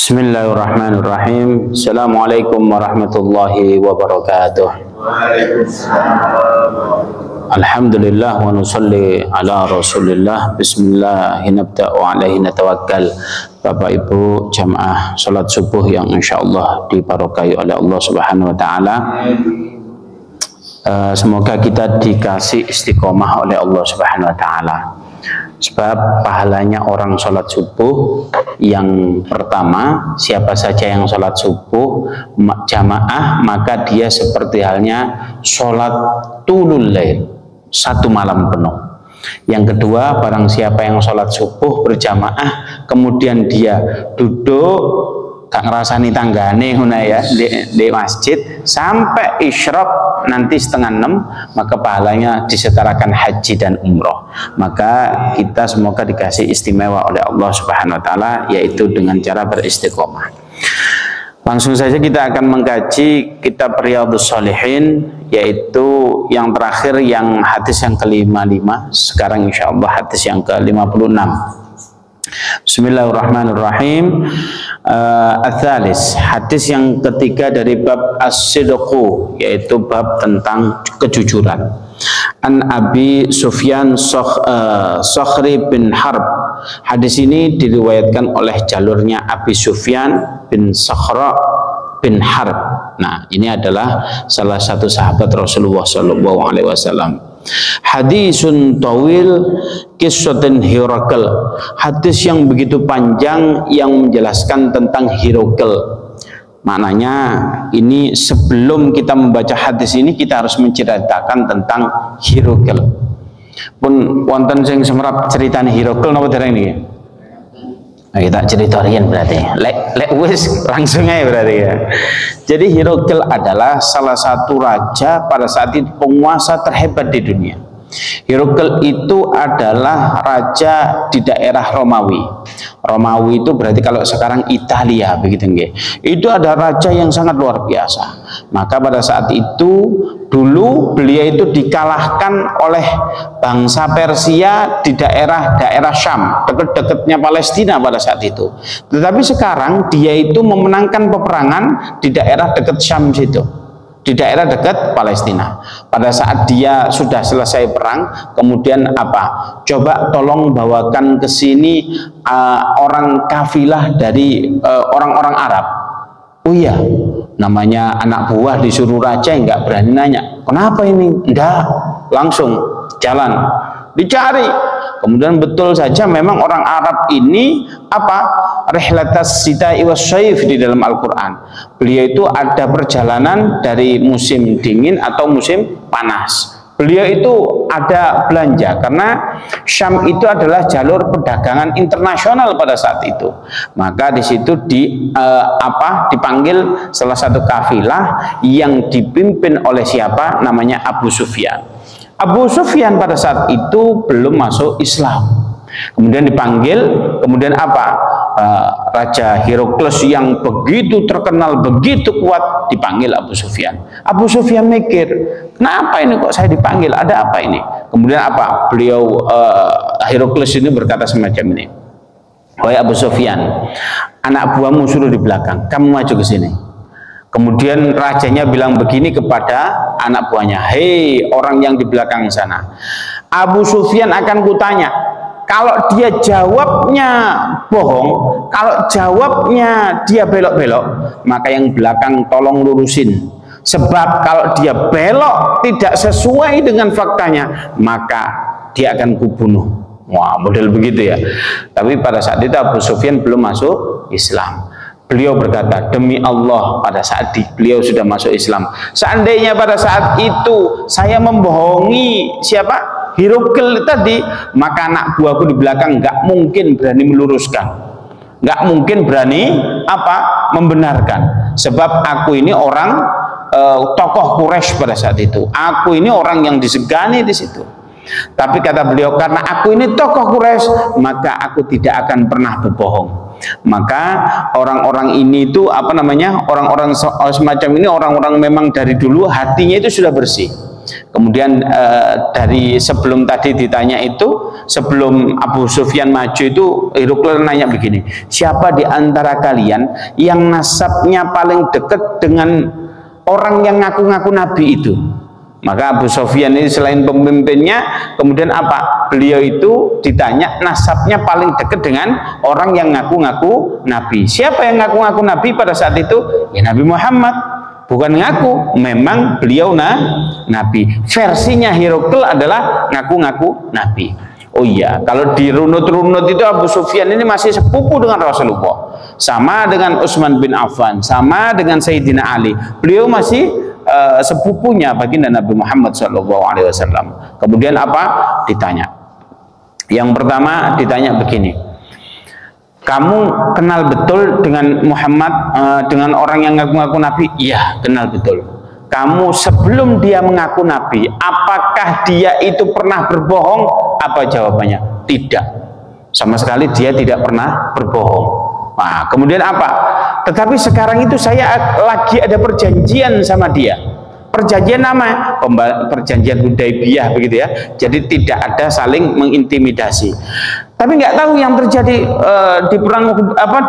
Bismillahirrahmanirrahim. Assalamualaikum warahmatullahi wabarakatuh. Alhamdulillah wa nusalli ala rasulillah. Bismillah nabda'u alaihi natawakkal. Bapak Ibu jamaah salat subuh yang insyaallah dibarokahi oleh Allah Subhanahu wa taala. Semoga kita dikasih istiqomah oleh Allah Subhanahu wa taala. Sebab pahalanya orang sholat subuh yang pertama, siapa saja yang sholat subuh jamaah, maka dia seperti halnya sholat tulul lail, satu malam penuh. Yang kedua, barang siapa yang sholat subuh berjamaah kemudian dia duduk gak ngerasani tanggane ya di masjid sampai isyraq nanti 5:30, maka pahalanya disetarakan haji dan umroh. Maka kita semoga dikasih istimewa oleh Allah Subhanahu wa taala, yaitu dengan cara beristiqomah. Langsung saja kita akan mengkaji kitab Riyadhus Shalihin, yaitu yang terakhir yang hadis yang ke-55. Sekarang insyaallah hadis yang ke-56. Bismillahirrahmanirrahim. Ats-tsalis, hadis yang ketiga dari bab as-sidqu, yaitu bab tentang kejujuran. An Abi Sufyan Sakhri bin Harb. Hadis ini diriwayatkan oleh jalurnya Abi Sufyan bin Sakhra bin Harb. Nah, ini adalah salah satu sahabat Rasulullah SAW. Hadisun tawil kissatin Hirakal, hadis yang begitu panjang yang menjelaskan tentang Hirakal. Maknanya ini sebelum kita membaca hadis ini kita harus menceritakan tentang Hirakal. Pun wonten sing semerap ceritane Hirakal napa dereng niki? Nah, kita ceritakan berarti. Lek wis langsung aja berarti ya. Jadi Hirakal adalah salah satu raja pada saat itu, penguasa terhebat di dunia. Hirakal itu adalah raja di daerah Romawi. Romawi itu berarti kalau sekarang Italia, begitu nggih. Itu ada raja yang sangat luar biasa. Maka pada saat itu dulu beliau itu dikalahkan oleh bangsa Persia di daerah Syam, dekat-dekatnya Palestina pada saat itu. Tetapi sekarang dia itu memenangkan peperangan di daerah dekat Syam situ, di daerah dekat Palestina. Pada saat dia sudah selesai perang, kemudian apa? Coba tolong bawakan ke sini orang kafilah dari orang-orang Arab. Oh iya, namanya anak buah disuruh raja nggak berani nanya. Kenapa ini? Enggak, langsung jalan. Dicari. Kemudian betul saja memang orang Arab ini apa? Rihlatas sita'i wasyaif di dalam Al-Qur'an. Beliau itu ada perjalanan dari musim dingin atau musim panas. Beliau itu ada belanja karena Syam itu adalah jalur perdagangan internasional pada saat itu. Maka di situ dipanggil salah satu kafilah yang dipimpin oleh siapa? Namanya Abu Sufyan. Abu Sufyan pada saat itu belum masuk Islam. Kemudian dipanggil, kemudian apa? Raja Herakles yang begitu terkenal, begitu kuat dipanggil Abu Sufyan. Abu Sufyan mikir, kenapa ini kok saya dipanggil? Ada apa ini? Kemudian apa? Beliau Herakles ini berkata semacam ini. Wahai Abu Sufyan, anak buahmu suruh di belakang, kamu maju ke sini. Kemudian rajanya bilang begini kepada anak buahnya, hei orang yang di belakang sana, Abu Sufyan akan kutanya, kalau dia jawabnya bohong, kalau jawabnya dia belok-belok, maka yang belakang tolong lurusin. Sebab kalau dia belok tidak sesuai dengan faktanya, maka dia akan kubunuh. Wah, model begitu ya. Tapi pada saat itu Abu Sufyan belum masuk Islam. Beliau berkata, demi Allah, pada saat beliau sudah masuk Islam, seandainya pada saat itu saya membohongi siapa? Hirakal tadi, maka anak buahku di belakang nggak mungkin berani meluruskan, nggak mungkin berani apa? Membenarkan. Sebab aku ini orang tokoh Quraisy pada saat itu, aku ini orang yang disegani di situ. Tapi kata beliau, karena aku ini tokoh Quraisy, maka aku tidak akan pernah berbohong. Maka orang-orang ini itu apa namanya, orang-orang semacam ini orang-orang memang dari dulu hatinya itu sudah bersih. Kemudian dari sebelum tadi ditanya itu, sebelum Abu Sufyan maju itu, Herakles nanya begini, siapa di antara kalian yang nasabnya paling dekat dengan orang yang ngaku-ngaku nabi itu? Maka Abu Sufyan ini selain pemimpinnya, kemudian apa? Beliau itu ditanya nasabnya paling dekat dengan orang yang ngaku-ngaku nabi. Siapa yang ngaku-ngaku nabi pada saat itu? Ya Nabi Muhammad. Bukan ngaku, memang beliau nabi. Versinya Herakles adalah ngaku-ngaku nabi. Oh iya, kalau dirunut-runut itu Abu Sufyan ini masih sepupu dengan Rasulullah. Sama dengan Utsman bin Affan, sama dengan Sayyidina Ali. Beliau masih sepupunya baginda Nabi Muhammad SAW. Kemudian apa? Ditanya. Yang pertama ditanya begini, kamu kenal betul dengan Muhammad, dengan orang yang ngaku-ngaku nabi? Iya, kenal betul. Kamu sebelum dia mengaku nabi, apakah dia itu pernah berbohong? Apa jawabannya? Tidak, sama sekali dia tidak pernah berbohong. Nah, kemudian apa? Tetapi sekarang itu saya lagi ada perjanjian sama dia. Perjanjian nama perjanjian Hudaibiyah begitu ya. Jadi tidak ada saling mengintimidasi. Tapi nggak tahu yang terjadi di perang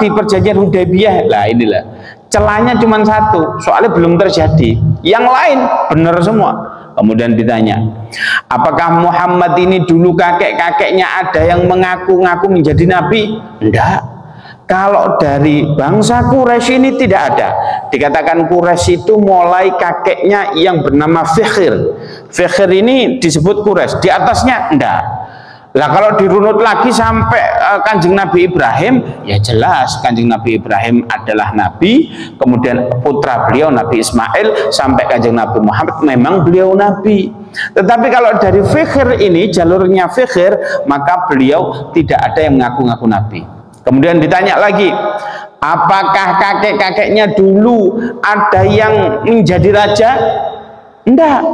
di perjanjian Hudaibiyah. Lah inilah celahnya cuma satu, soalnya belum terjadi. Yang lain benar semua. Kemudian ditanya, apakah Muhammad ini dulu kakek-kakeknya ada yang mengaku-ngaku menjadi nabi? Enggak. Kalau dari bangsa Quraisy ini tidak ada. Dikatakan Quraisy itu mulai kakeknya yang bernama Fikhr. Fikhr ini disebut Quraisy. Di atasnya enggak. Lah kalau dirunut lagi sampai Kanjeng Nabi Ibrahim, ya jelas Kanjeng Nabi Ibrahim adalah nabi. Kemudian putra beliau Nabi Ismail sampai Kanjeng Nabi Muhammad memang beliau nabi. Tetapi kalau dari Fikhr ini, jalurnya Fikhr, maka beliau tidak ada yang mengaku-ngaku nabi. Kemudian ditanya lagi, apakah kakek-kakeknya dulu ada yang menjadi raja? Enggak.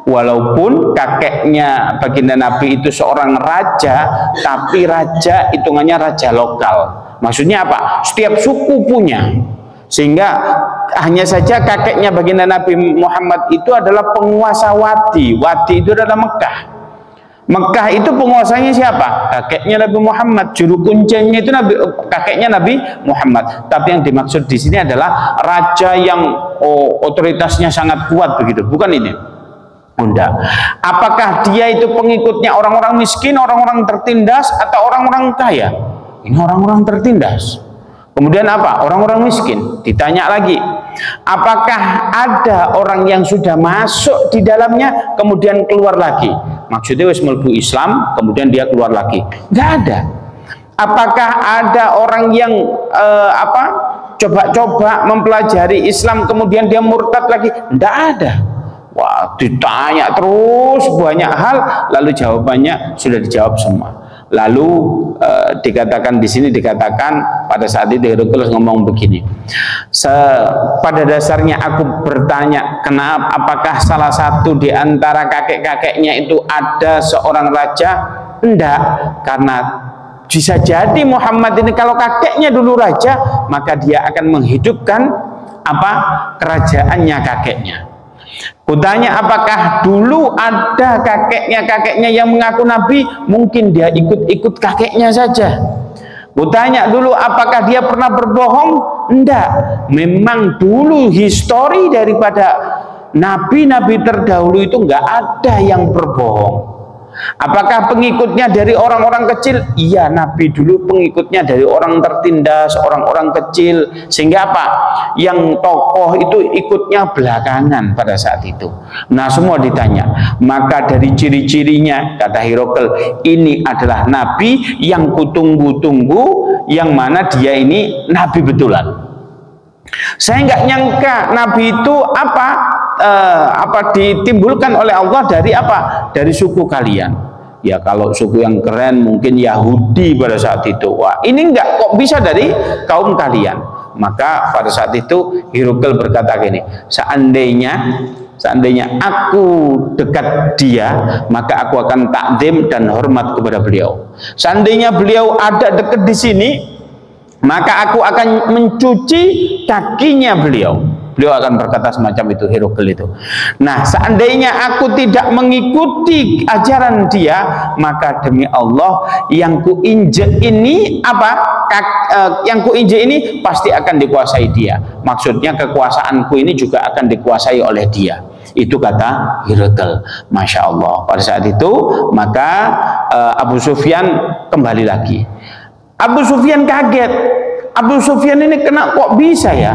Walaupun kakeknya baginda Nabi itu seorang raja, tapi raja hitungannya raja lokal. Maksudnya apa? Setiap suku punya. Sehingga hanya saja kakeknya baginda Nabi Muhammad itu adalah penguasa Wadi. Wadi itu adalah Mekah. Mekah itu penguasanya siapa? Kakeknya Nabi Muhammad. Juru kuncinya itu kakeknya Nabi Muhammad. Tapi yang dimaksud di sini adalah raja yang otoritasnya sangat kuat begitu. Bukan ini. Enggak. Apakah dia itu pengikutnya orang-orang miskin, orang-orang tertindas, atau orang-orang kaya? Ini orang-orang tertindas. Kemudian apa? Orang-orang miskin. Ditanya lagi, apakah ada orang yang sudah masuk di dalamnya kemudian keluar lagi? Maksudnya wis mlebu Islam kemudian dia keluar lagi? Enggak ada. Apakah ada orang yang coba-coba mempelajari Islam kemudian dia murtad lagi? Enggak ada. Wah, ditanya terus banyak hal, lalu jawabannya sudah dijawab semua. Lalu dikatakan di sini, dikatakan pada saat itu Herakles ngomong begini, pada dasarnya aku bertanya, kenapa, apakah salah satu di antara kakek-kakeknya itu ada seorang raja? Enggak, karena bisa jadi Muhammad ini kalau kakeknya dulu raja, maka dia akan menghidupkan kerajaannya kakeknya. Kutanya, apakah dulu ada kakeknya yang mengaku nabi? Mungkin dia ikut-ikut kakeknya saja. Kutanya dulu, apakah dia pernah berbohong? Enggak. Memang dulu histori daripada nabi-nabi terdahulu itu enggak ada yang berbohong. Apakah pengikutnya dari orang-orang kecil? Iya, Nabi dulu pengikutnya dari orang tertindas, orang-orang kecil. Sehingga apa? Yang tokoh itu ikutnya belakangan pada saat itu. Nah, semua ditanya. Maka dari ciri-cirinya, kata Herakles, ini adalah Nabi yang kutunggu-tunggu, yang mana dia ini Nabi betulan. Saya nggak nyangka Nabi itu ditimbulkan oleh Allah dari dari suku kalian. Ya kalau suku yang keren mungkin Yahudi pada saat itu. Wah, ini enggak kok bisa dari kaum kalian. Maka pada saat itu Herakles berkata gini, seandainya aku dekat dia, maka aku akan takdim dan hormat kepada beliau. Seandainya beliau ada dekat di sini, maka aku akan mencuci kakinya beliau. Beliau akan berkata semacam itu, Herakl itu. Nah, seandainya aku tidak mengikuti ajaran dia, maka demi Allah yang kuinjek ini yang kuinjek ini pasti akan dikuasai dia. Maksudnya kekuasaanku ini juga akan dikuasai oleh dia. Itu kata Herakl. Masya Allah. Pada saat itu maka Abu Sufyan kembali lagi. Abu Sufyan kaget. Abu Sufyan ini kena kok bisa ya?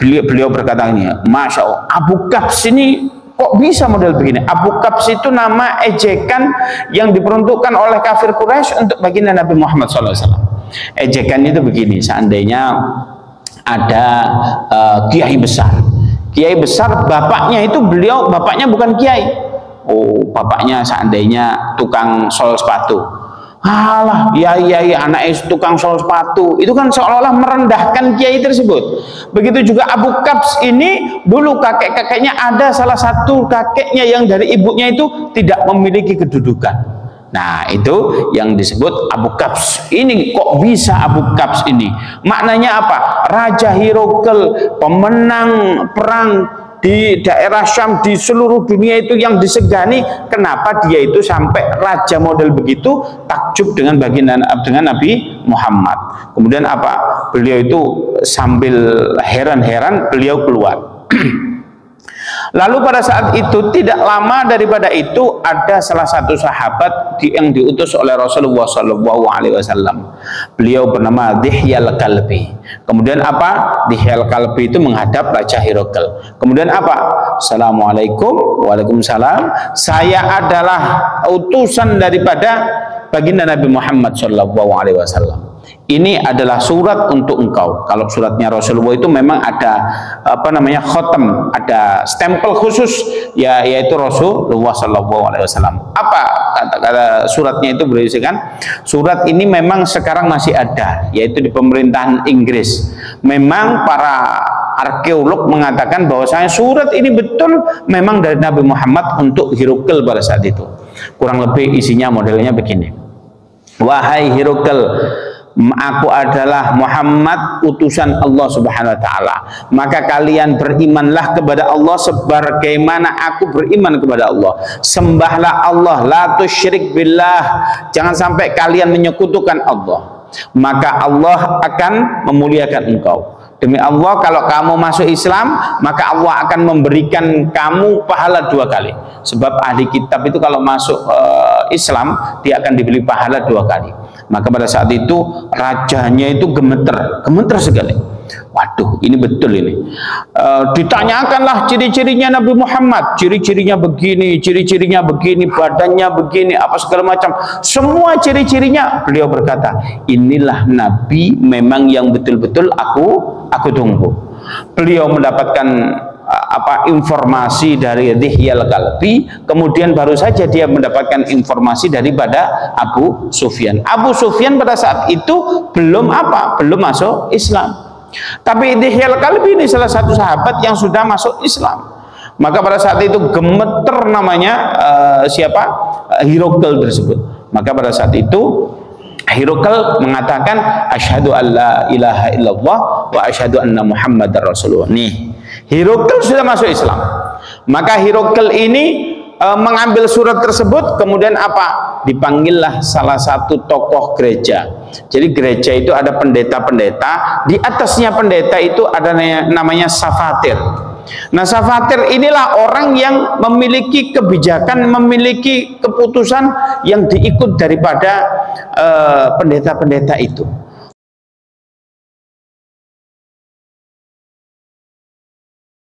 Beliau berkata ini, Masya Allah, Abu Kabs ini kok bisa model begini? Abu Kabs itu nama ejekan yang diperuntukkan oleh kafir Quraisy untuk baginda Nabi Muhammad SAW. Ejekan itu begini, seandainya ada kiai besar. Kiai besar, bapaknya itu bapaknya bukan kiai. Oh, bapaknya seandainya tukang sol sepatu. Alah, iya anaknya tukang sol sepatu. Itu kan seolah-olah merendahkan kiai tersebut. Begitu juga Abu Kabs ini, dulu kakek-kakeknya ada salah satu kakeknya yang dari ibunya itu tidak memiliki kedudukan. Nah, itu yang disebut Abu Kabs. Ini kok bisa Abu Kabs ini? Maknanya apa? Raja Herakl, pemenang perang di daerah Syam, di seluruh dunia itu yang disegani. Kenapa dia itu sampai raja model begitu? Takjub dengan Nabi Muhammad. Kemudian apa? Beliau itu sambil heran-heran beliau keluar. Lalu pada saat itu tidak lama daripada itu ada salah satu sahabat yang diutus oleh Rasulullah SAW. Beliau bernama Dihyal Kalbi. Kemudian apa? Dihyal Kalbi itu menghadap Raja Herakl. Kemudian apa? Assalamualaikum. Waalaikumsalam. Saya adalah utusan daripada baginda Nabi Muhammad SAW. Ini adalah surat untuk engkau. Kalau suratnya Rasulullah itu memang ada khotam, ada stempel khusus ya, yaitu Rasulullah SAW. Apa kata suratnya itu berisikan? Surat ini memang sekarang masih ada, yaitu di pemerintahan Inggris. Memang para arkeolog mengatakan bahwasanya surat ini betul memang dari Nabi Muhammad untuk Herakl pada saat itu. Kurang lebih isinya modelnya begini. Wahai Herakl, aku adalah Muhammad, utusan Allah Subhanahu wa taala. Maka kalian berimanlah kepada Allah sebagaimana aku beriman kepada Allah. Sembahlah Allah, la tusyrik billah. Jangan sampai kalian menyekutukan Allah. Maka Allah akan memuliakan engkau. Demi Allah, kalau kamu masuk Islam, maka Allah akan memberikan kamu pahala 2 kali. Sebab ahli kitab itu kalau masuk Islam, dia akan diberi pahala 2 kali. Maka pada saat itu rajanya itu gemeter sekali. Waduh, ini betul ini. Ditanyakanlah ciri-cirinya Nabi Muhammad, ciri-cirinya begini, badannya begini, apa segala macam. Semua ciri-cirinya beliau berkata, inilah Nabi memang yang betul-betul aku tunggu. Beliau mendapatkan informasi dari Dihyal Kalbi, kemudian baru saja dia mendapatkan informasi daripada Abu Sufyan. Abu Sufyan pada saat itu belum masuk Islam. Tapi Dihyal Kalbi ini salah satu sahabat yang sudah masuk Islam. Maka pada saat itu gemeter namanya Herakl tersebut. Maka pada saat itu Herakl mengatakan asyhadu alla ilaha illallah wa asyhadu anna muhammadar rasulullah. Nih, Herakl sudah masuk Islam. Maka Herakl ini mengambil surat tersebut, kemudian apa? Dipanggillah salah satu tokoh gereja. Jadi gereja itu ada pendeta-pendeta, di atasnya pendeta itu ada namanya Safatir. Nah, Safatir inilah orang yang memiliki kebijakan, memiliki keputusan yang diikut daripada pendeta-pendeta itu.